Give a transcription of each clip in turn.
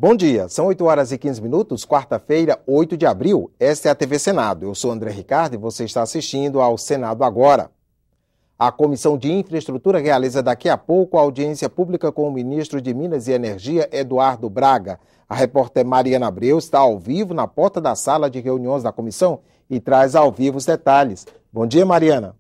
Bom dia, são 8h15, quarta-feira, 8 de abril. Esta é a TV Senado. Eu sou André Ricardo e você está assistindo ao Senado Agora. A Comissão de Infraestrutura realiza daqui a pouco a audiência pública com o ministro de Minas e Energia, Eduardo Braga. A repórter Mariana Abreu está ao vivo na porta da sala de reuniões da comissão e traz ao vivo os detalhes. Bom dia, Mariana.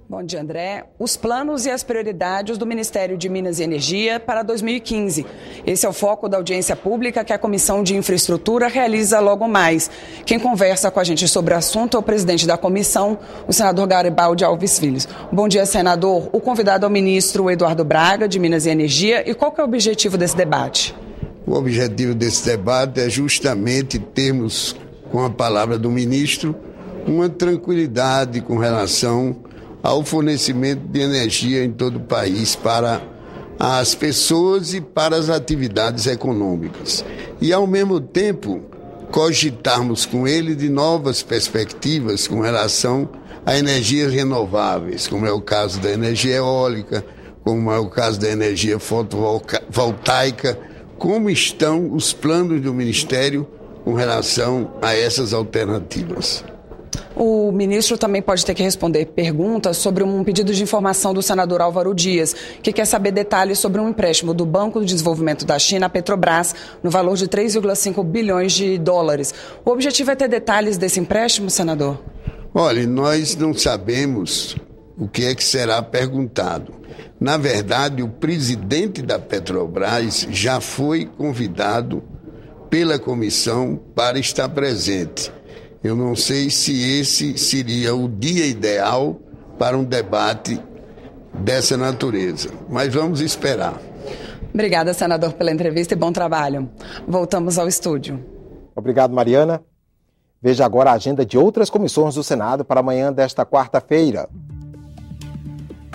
Bom dia, André. Os planos e as prioridades do Ministério de Minas e Energia para 2015. Esse é o foco da audiência pública que a Comissão de Infraestrutura realiza logo mais. Quem conversa com a gente sobre o assunto é o presidente da comissão, o senador Garibaldi Alves Filho. Bom dia, senador. O convidado é o ministro Eduardo Braga, de Minas e Energia. E qual que é o objetivo desse debate? O objetivo desse debate é justamente termos, com a palavra do ministro, uma tranquilidade com relação ao fornecimento de energia em todo o país para as pessoas e para as atividades econômicas. E, ao mesmo tempo, cogitarmos com ele de novas perspectivas com relação a energias renováveis, como é o caso da energia eólica, como é o caso da energia fotovoltaica, como estão os planos do Ministério com relação a essas alternativas. O ministro também pode ter que responder perguntas sobre um pedido de informação do senador Álvaro Dias, que quer saber detalhes sobre um empréstimo do Banco de Desenvolvimento da China à Petrobras, no valor de 3,5 bilhões de dólares. O objetivo é ter detalhes desse empréstimo, senador? Olha, nós não sabemos o que é que será perguntado. Na verdade, o presidente da Petrobras já foi convidado pela comissão para estar presente. Eu não sei se esse seria o dia ideal para um debate dessa natureza, mas vamos esperar. Obrigada, senador, pela entrevista e bom trabalho. Voltamos ao estúdio. Obrigado, Mariana. Veja agora a agenda de outras comissões do Senado para amanhã desta quarta-feira.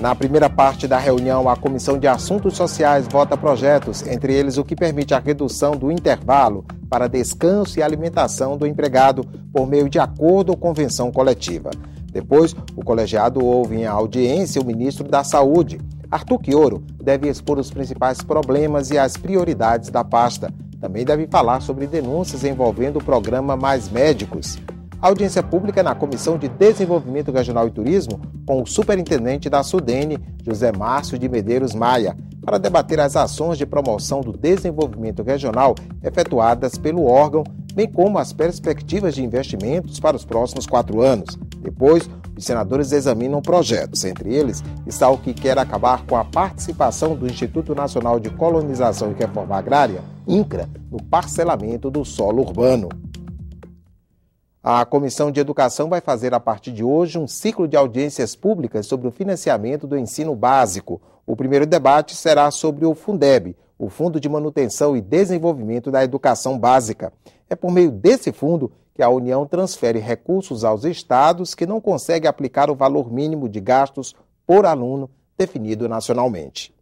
Na primeira parte da reunião, a Comissão de Assuntos Sociais vota projetos, entre eles o que permite a redução do intervalo para descanso e alimentação do empregado por meio de acordo ou convenção coletiva. Depois, o colegiado ouve em audiência o ministro da Saúde. Arthur Quioro deve expor os principais problemas e as prioridades da pasta. Também deve falar sobre denúncias envolvendo o programa Mais Médicos. Audiência pública na Comissão de Desenvolvimento Regional e Turismo com o superintendente da SUDENE, José Márcio de Medeiros Maia, para debater as ações de promoção do desenvolvimento regional efetuadas pelo órgão, bem como as perspectivas de investimentos para os próximos 4 anos. Depois, os senadores examinam projetos. Entre eles está o que quer acabar com a participação do Instituto Nacional de Colonização e Reforma Agrária, INCRA, no parcelamento do solo urbano. A Comissão de Educação vai fazer a partir de hoje um ciclo de audiências públicas sobre o financiamento do ensino básico. O primeiro debate será sobre o Fundeb, o Fundo de Manutenção e Desenvolvimento da Educação Básica. É por meio desse fundo que a União transfere recursos aos estados que não conseguem aplicar o valor mínimo de gastos por aluno definido nacionalmente.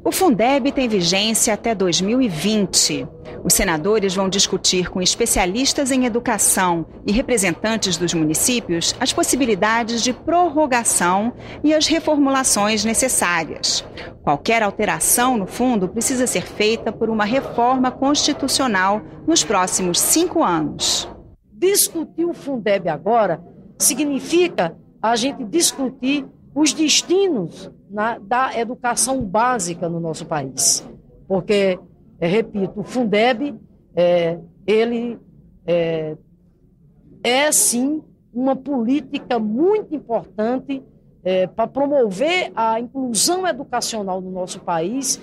O Fundeb tem vigência até 2020. Os senadores vão discutir com especialistas em educação e representantes dos municípios as possibilidades de prorrogação e as reformulações necessárias. Qualquer alteração no fundo precisa ser feita por uma reforma constitucional nos próximos 5 anos. Discutir o Fundeb agora significa a gente discutir os destinos da educação básica no nosso país. Porque, repito, o Fundeb, ele é sim uma política muito importante para promover a inclusão educacional no nosso país,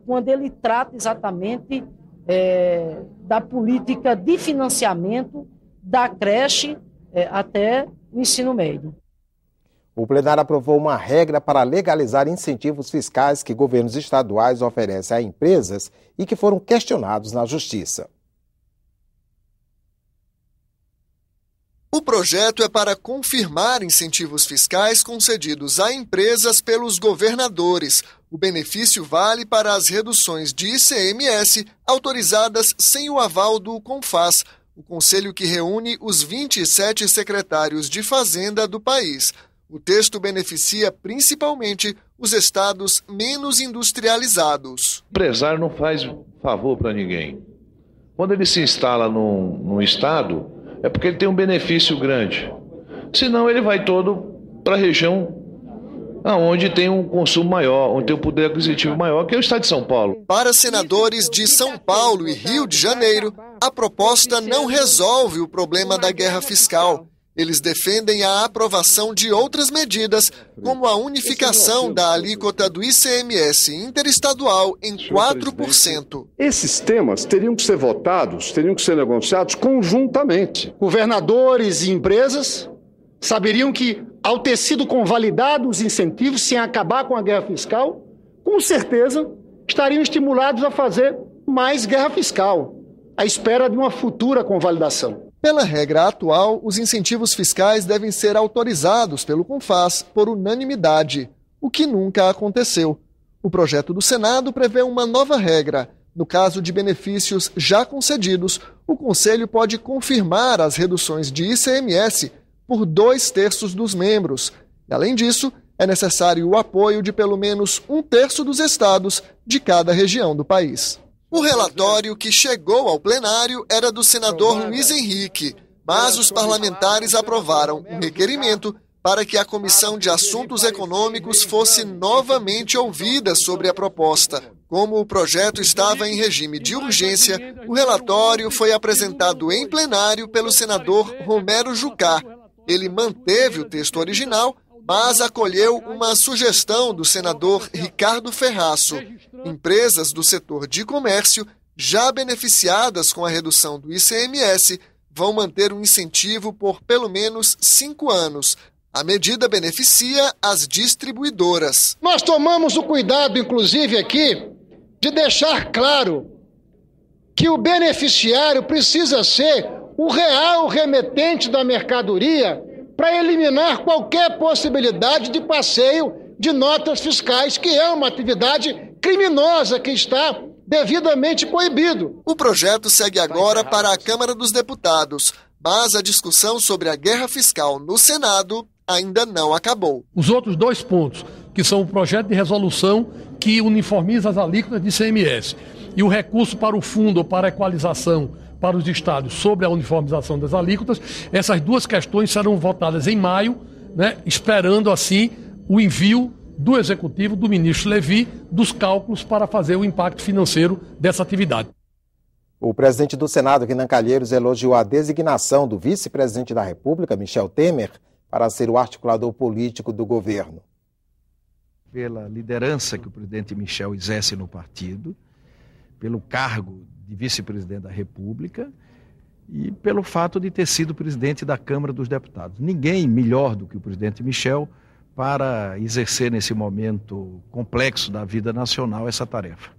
quando ele trata exatamente da política de financiamento da creche até o ensino médio. O plenário aprovou uma regra para legalizar incentivos fiscais que governos estaduais oferecem a empresas e que foram questionados na Justiça. O projeto é para confirmar incentivos fiscais concedidos a empresas pelos governadores. O benefício vale para as reduções de ICMS autorizadas sem o aval do CONFAZ, o conselho que reúne os 27 secretários de Fazenda do país. O texto beneficia principalmente os estados menos industrializados. O empresário não faz favor para ninguém. Quando ele se instala num estado, é porque ele tem um benefício grande. Senão ele vai todo para a região onde tem um consumo maior, onde tem um poder aquisitivo maior, que é o estado de São Paulo. Para senadores de São Paulo e Rio de Janeiro, a proposta não resolve o problema da guerra fiscal. Eles defendem a aprovação de outras medidas, como a unificação da alíquota do ICMS interestadual em 4%. Esses temas teriam que ser votados, teriam que ser negociados conjuntamente. Governadores e empresas saberiam que, ao ter sido convalidados os incentivos, sem acabar com a guerra fiscal, com certeza estariam estimulados a fazer mais guerra fiscal, à espera de uma futura convalidação. Pela regra atual, os incentivos fiscais devem ser autorizados pelo CONFAZ por unanimidade, o que nunca aconteceu. O projeto do Senado prevê uma nova regra. No caso de benefícios já concedidos, o Conselho pode confirmar as reduções de ICMS por 2/3 dos membros. E, além disso, é necessário o apoio de pelo menos 1/3 dos estados de cada região do país. O relatório que chegou ao plenário era do senador Luiz Henrique, mas os parlamentares aprovaram um requerimento para que a Comissão de Assuntos Econômicos fosse novamente ouvida sobre a proposta. Como o projeto estava em regime de urgência, o relatório foi apresentado em plenário pelo senador Romero Jucá. Ele manteve o texto original, mas acolheu uma sugestão do senador Ricardo Ferraço. Empresas do setor de comércio, já beneficiadas com a redução do ICMS, vão manter um incentivo por pelo menos 5 anos. A medida beneficia as distribuidoras. Nós tomamos o cuidado, inclusive aqui, de deixar claro que o beneficiário precisa ser o real remetente da mercadoria para eliminar qualquer possibilidade de passeio de notas fiscais, que é uma atividade criminosa que está devidamente proibido. O projeto segue agora para a Câmara dos Deputados, mas a discussão sobre a guerra fiscal no Senado ainda não acabou. Os outros 2 pontos, que são o projeto de resolução que uniformiza as alíquotas de ICMS e o recurso para o fundo ou para a equalização para os estados sobre a uniformização das alíquotas, essas 2 questões serão votadas em maio, esperando assim o envio do Executivo, do ministro Levi, dos cálculos para fazer o impacto financeiro dessa atividade. O presidente do Senado, Renan Calheiros, elogiou a designação do vice-presidente da República, Michel Temer, para ser o articulador político do governo. Pela liderança que o presidente Michel exerce no partido, pelo cargo de vice-presidente da República e pelo fato de ter sido presidente da Câmara dos Deputados. Ninguém melhor do que o presidente Michel para exercer nesse momento complexo da vida nacional essa tarefa.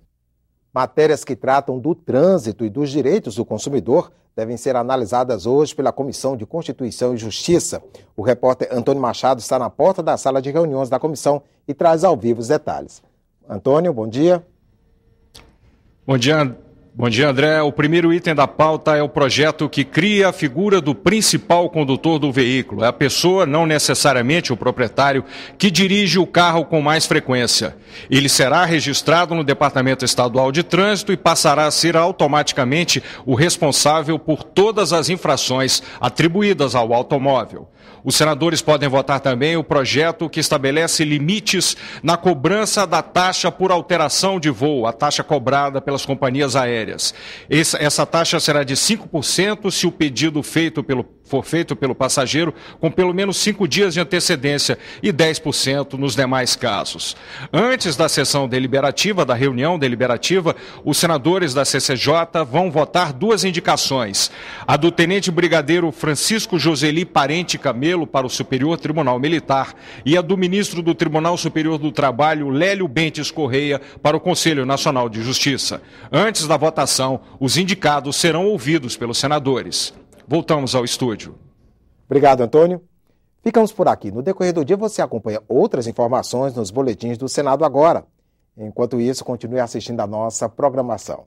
Matérias que tratam do trânsito e dos direitos do consumidor devem ser analisadas hoje pela Comissão de Constituição e Justiça. O repórter Antônio Machado está na porta da sala de reuniões da comissão e traz ao vivo os detalhes. Antônio, bom dia. Bom dia, André. O primeiro item da pauta é o projeto que cria a figura do principal condutor do veículo. É a pessoa, não necessariamente o proprietário, que dirige o carro com mais frequência. Ele será registrado no Departamento Estadual de Trânsito e passará a ser automaticamente o responsável por todas as infrações atribuídas ao automóvel. Os senadores podem votar também o projeto que estabelece limites na cobrança da taxa por alteração de voo, a taxa cobrada pelas companhias aéreas. Essa taxa será de 5% se o pedido for feito pelo passageiro com pelo menos 5 dias de antecedência e 10% nos demais casos. Antes da sessão deliberativa, da reunião deliberativa, os senadores da CCJ vão votar 2 indicações. A do tenente brigadeiro Francisco Joseli Parente Camelo para o Superior Tribunal Militar e a do ministro do Tribunal Superior do Trabalho, Lélio Bentes Correia, para o Conselho Nacional de Justiça. Antes da votação, os indicados serão ouvidos pelos senadores. Voltamos ao estúdio. Obrigado, Antônio. Ficamos por aqui. No decorrer do dia você acompanha outras informações nos boletins do Senado Agora. Enquanto isso, continue assistindo a nossa programação.